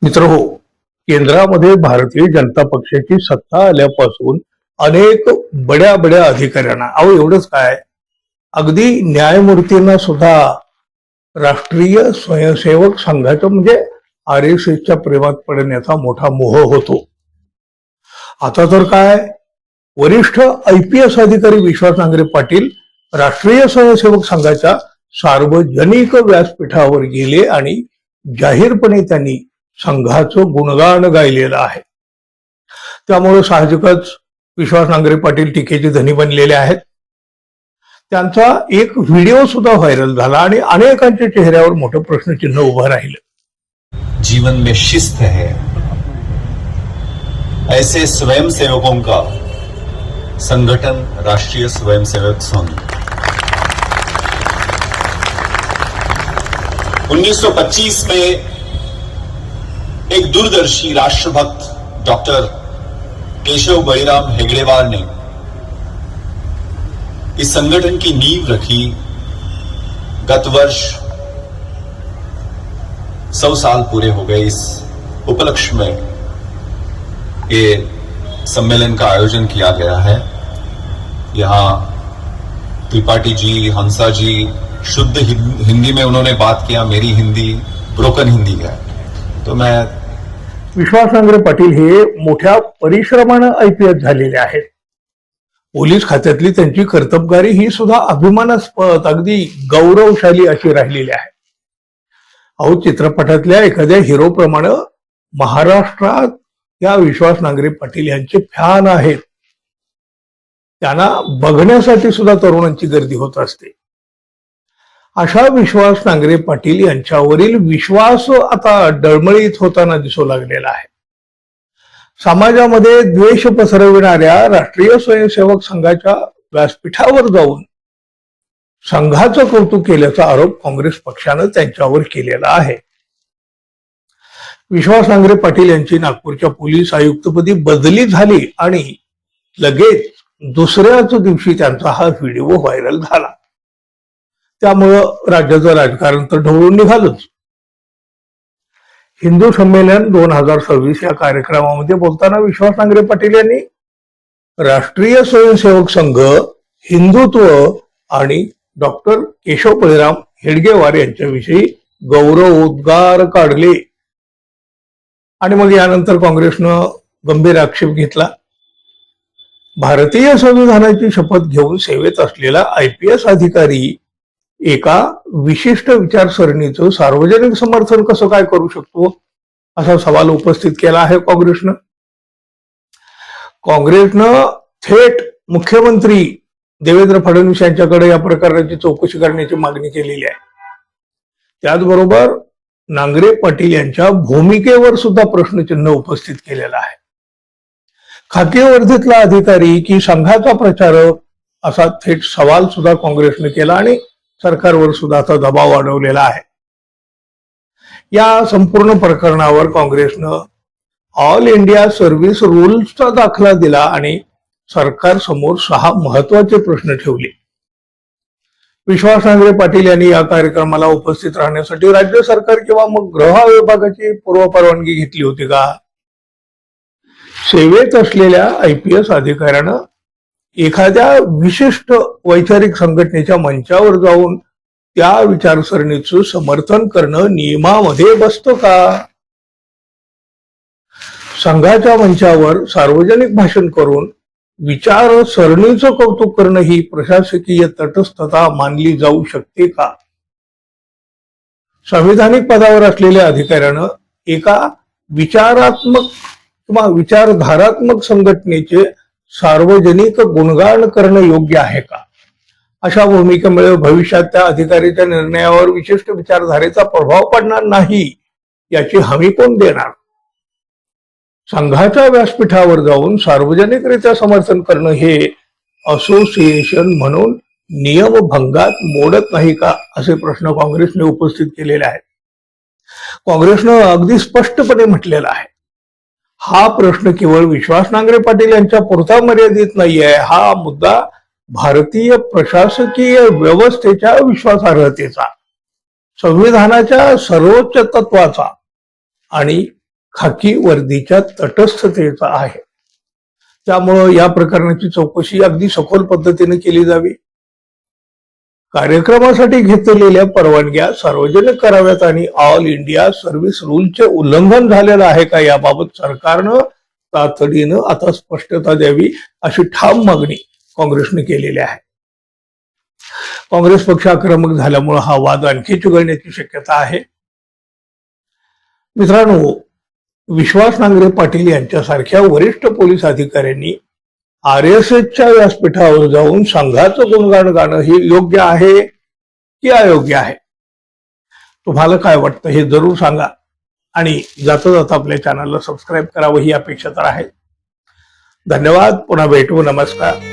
मित्रहो, केंद्रामध्ये भारतीय जनता पक्षाची सत्ता आल्यापासून अनेक बड्या बड्या अधिकाऱ्यांना, अहो एवढंच काय, अगदी न्यायमूर्तींना सुद्धा राष्ट्रीय स्वयंसेवक संघाचं म्हणजे RSSच्या प्रेमात पडण्याचा मोठा मोह होतो. आता तर काय, वरिष्ठ IPS अधिकारी विश्वास नांगरे पाटील राष्ट्रीय स्वयंसेवक संघाच्या सार्वजनिक व्यासपीठावर गेले आणि जाहीरपणे त्यांनी संघाचं गुणगान गायलेलं आहे. त्यामुळे साहजिकच विश्वास नांगरे पाटील टीकेचे धनी बनलेले आहेत. त्यांचा एक व्हिडिओ सुद्धा व्हायरल झाला आणि अनेकांच्या चेहऱ्यावर मोठं प्रश्नचिन्ह उभं राहिलं. जीवन में शिस्त है, ऐसे स्वयंसेवकों का संगठन राष्ट्रीय स्वयंसेवक संघ 1925 में एक दूरदर्शी राष्ट्रभक्त डॉक्टर केशव बळीराम हेगड़ेवार ने इस संगठन की नींव रखी. गत वर्ष 100 साल पूरे हो गए. इस उपलक्ष्य में ये सम्मेलन का आयोजन किया गया है. यहाँ त्रिपाठी जी, हंसा जी शुद्ध हिंदी में उन्होंने बात किया. मेरी हिंदी ब्रोकन हिंदी है, तो मैं विश्वास नांगरे पाटील हे मोठ्या परिश्रमानं IPS झालेले आहेत. पोलीस खात्यातली त्यांची कर्तबगारी ही सुद्धा अभिमानास्पद, अगदी गौरवशाली अशी राहिलेली आहे. अहो, चित्रपटातल्या एखाद्या हिरोप्रमाणे महाराष्ट्रात या विश्वास नांगरे पाटील यांचे फॅन आहेत. त्यांना बघण्यासाठी सुद्धा तरुणांची गर्दी होत असते. अशा विश्वास नांगरे पाटील यांच्यावरील विश्वास आता डळमळीत होताना दिसू लागलेला आहे. समाजामध्ये द्वेष पसरविणाऱ्या राष्ट्रीय स्वयंसेवक संघाच्या व्यासपीठावर जाऊन संघाचं कौतुक केल्याचा आरोप काँग्रेस पक्षानं त्यांच्यावर केलेला आहे. विश्वास नांगरे पाटील यांची नागपूरच्या पोलीस आयुक्तपदी बदली झाली आणि लगेच दुसऱ्याच दिवशी त्यांचा हा व्हिडिओ व्हायरल झाला. त्यामुळं राज्याचं राजकारण तर ढवळून निघालंच. हिंदू संमेलन 2026 या कार्यक्रमामध्ये बोलताना विश्वास नांगरे पाटील यांनी राष्ट्रीय स्वयंसेवक संघ, हिंदुत्व आणि डॉक्टर केशव बळीराम हेडगेवार यांच्याविषयी गौरवोद्गार काढले. आणि मग यानंतर काँग्रेसनं गंभीर आक्षेप घेतला. भारतीय संविधानाची शपथ घेऊन सेवेत असलेला IPS अधिकारी एका विशिष्ट विचारसरणीचं सार्वजनिक समर्थन कसं काय करू शकतो, असा सवाल उपस्थित केला आहे काँग्रेसनं. काँग्रेसनं थेट मुख्यमंत्री देवेंद्र फडणवीस यांच्याकडे या प्रकाराची चौकशी करण्याची मागणी केलेली आहे. त्याचबरोबर नांगरे पाटील यांच्या भूमिकेवर सुद्धा प्रश्नचिन्ह उपस्थित केलेला आहे. खाकी वर्दीतला अधिकारी की संघाचा प्रचारक, असा थेट सवाल सुद्धा काँग्रेसने केला आणि सरकारवर सुद्धा आता दबाव वाढवलेला आहे. या संपूर्ण प्रकरणावर काँग्रेसनं ऑल इंडिया सर्व्हिस रूल्सचा दाखला दिला आणि सरकार समोर 6 महत्वाचे प्रश्न ठेवले. विश्वास नांगरे पाटील यांनी या कार्यक्रमाला उपस्थित राहण्यासाठी राज्य सरकार किंवा मग गृह विभागाची पूर्व परवानगी घेतली होती का? सेवेत असलेल्या IPS अधिकाऱ्यानं एखाद्या विशिष्ट वैचारिक संघटनेच्या मंचावर जाऊन त्या विचारसरणीचं समर्थन करणं नियमामध्ये बसतं का? संघाच्या मंचावर सार्वजनिक भाषण करून विचारसरणीचं कौतुक करणं ही प्रशासकीय तटस्थता मानली जाऊ शकते का? संविधानिक पदावर असलेल्या अधिकाऱ्यानं एका विचारात्मक किंवा विचारधारात्मक संघटनेचे सार्वजनिक गुणगान करणं योग्य आहे का? अशा भूमिकेमुळे भविष्यात त्या अधिकाऱ्याच्या निर्णयावर विशिष्ट विचारधारेचा प्रभाव पडणार नाही याची हमी कोण देणार? संघाच्या व्यासपीठावर जाऊन सार्वजनिकरित्या समर्थन करणं हे असोसिएशन म्हणून नियमभंगात मोडत नाही का, असे प्रश्न काँग्रेसने उपस्थित केलेले आहेत. काँग्रेसनं अगदी स्पष्टपणे म्हटलेलं आहे, हा प्रश्न केवळ विश्वास नांगरे पाटील यांच्या पुरता मर्यादित नाहीये. हा मुद्दा भारतीय प्रशासकीय व्यवस्थेच्या विश्वासार्हतेचा, संविधानाच्या सर्वोच्च तत्वाचा आणि खाकी वर्दीच्या तटस्थतेचा आहे. त्यामुळं या प्रकरणाची चौकशी अगदी सखोल पद्धतीने केली जावी. कार्यक्रमासाठी घेतलेल्या परवानग्या सार्वजनिक कराव्यात आणि ऑल इंडिया सर्व्हिस रूलचे उल्लंघन झालेलं आहे का याबाबत सरकारनं तातडीनं आता स्पष्टता द्यावी अशी ठाम मागणी काँग्रेसने केलेली आहे. काँग्रेस पक्ष आक्रमक झाल्यामुळे हा वाद आणखी चिघळण्याची शक्यता आहे. मित्रांनो, विश्वास नांगरे पाटील यांच्यासारख्या वरिष्ठ पोलीस अधिकाऱ्यांनी RSSच्या व्यासपीठावर जाऊन संघाचं गुणगान गाणं हे योग्य आहे की अयोग्य आहे? तुम्हाला काय वाटतं हे जरूर सांगा आणि जाता जाता आपल्या चॅनलला सबस्क्राईब करावं ही अपेक्षा तर आहे. धन्यवाद. पुन्हा भेटू. नमस्कार.